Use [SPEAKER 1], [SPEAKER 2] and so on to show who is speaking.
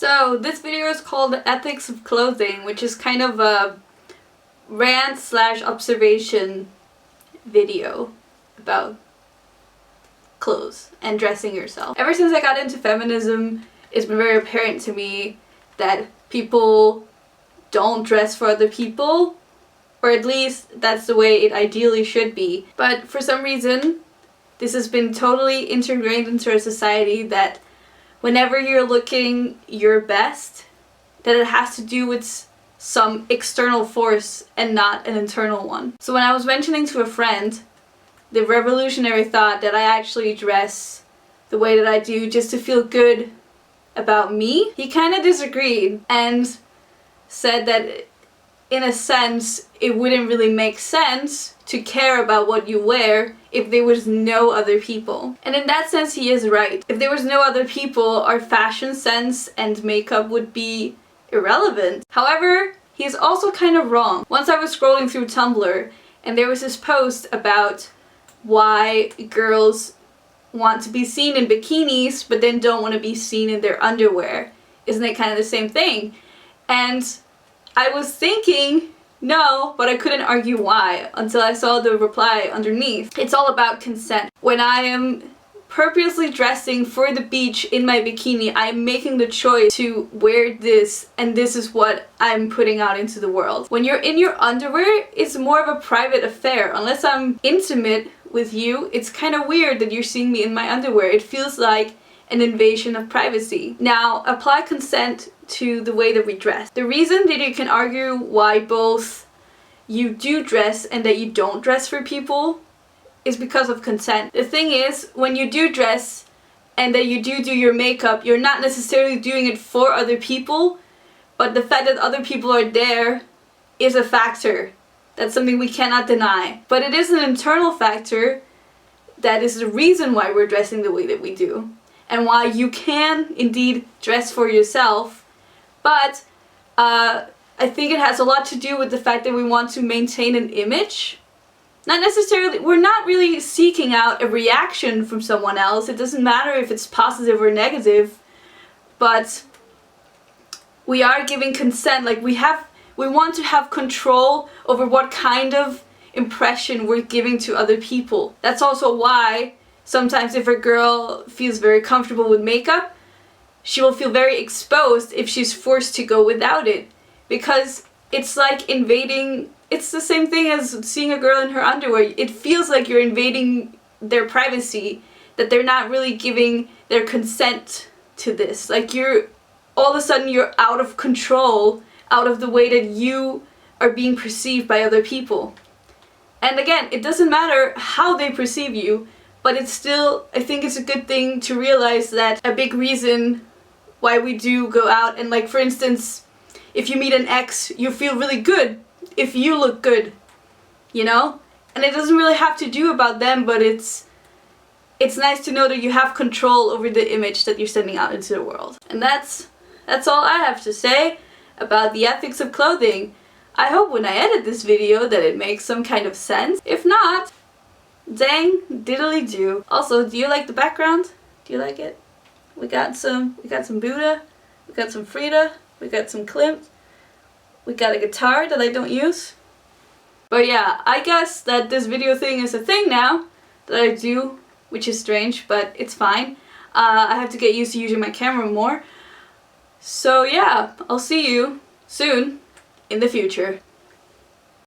[SPEAKER 1] So this video is called Ethics of Clothing, which is kind of a rant/observation video about clothes and dressing yourself. Ever since I got into feminism, it's been very apparent to me that people don't dress for other people, or at least that's the way it ideally should be. But for some reason, this has been totally ingrained into our society that whenever you're looking your best, that it has to do with some external force and not an internal one. So when I was mentioning to a friend the revolutionary thought that I actually dress the way that I do just to feel good about me, he kind of disagreed and said that in a sense it wouldn't really make sense to care about what you wear if there was no other people. And in that sense he is right. If there was no other people, our fashion sense and makeup would be irrelevant. However, he's also kind of wrong. Once I was scrolling through Tumblr and there was this post about why girls want to be seen in bikinis but then don't want to be seen in their underwear. Isn't it kind of the same thing? And I was thinking, no, but I couldn't argue why until I saw the reply underneath. It's all about consent. When I am purposely dressing for the beach in my bikini, I am making the choice to wear this, and this is what I'm putting out into the world. When you're in your underwear, it's more of a private affair. Unless I'm intimate with you, it's kind of weird that you're seeing me in my underwear. It feels like an invasion of privacy. Now, apply consent to the way that we dress. The reason that you can argue why both you do dress and that you don't dress for people is because of consent. The thing is, when you do dress and that you do your makeup, you're not necessarily doing it for other people, but the fact that other people are there is a factor. That's something we cannot deny. But it is an internal factor that is the reason why we're dressing the way that we do, and why you can indeed dress for yourself. But I think it has a lot to do with the fact that we want to maintain an image. Not necessarily, we're not really seeking out a reaction from someone else. It doesn't matter if it's positive or negative, but we are giving consent. Like we want to have control over what kind of impression we're giving to other people. That's also why sometimes if a girl feels very comfortable with makeup, she will feel very exposed if she's forced to go without it. Because it's like invading, it's the same thing as seeing a girl in her underwear. It feels like you're invading their privacy, that they're not really giving their consent to this. Like all of a sudden you're out of control, out of the way that you are being perceived by other people. And again, it doesn't matter how they perceive you, but it's still, I think it's a good thing to realize that a big reason why we do go out and, like, for instance, if you meet an ex, you feel really good if you look good, you know? And it doesn't really have to do about them, but it's nice to know that you have control over the image that you're sending out into the world. And that's all I have to say about the ethics of clothing. I hope when I edit this video that it makes some kind of sense. If not, dang diddly do. Also, do you like the background? Do you like it? We got some Buddha, we got some Frida, we got some Klimt, we got a guitar that I don't use. But yeah, I guess that this video thing is a thing now that I do, which is strange, but it's fine. I have to get used to using my camera more. So yeah, I'll see you soon in the future.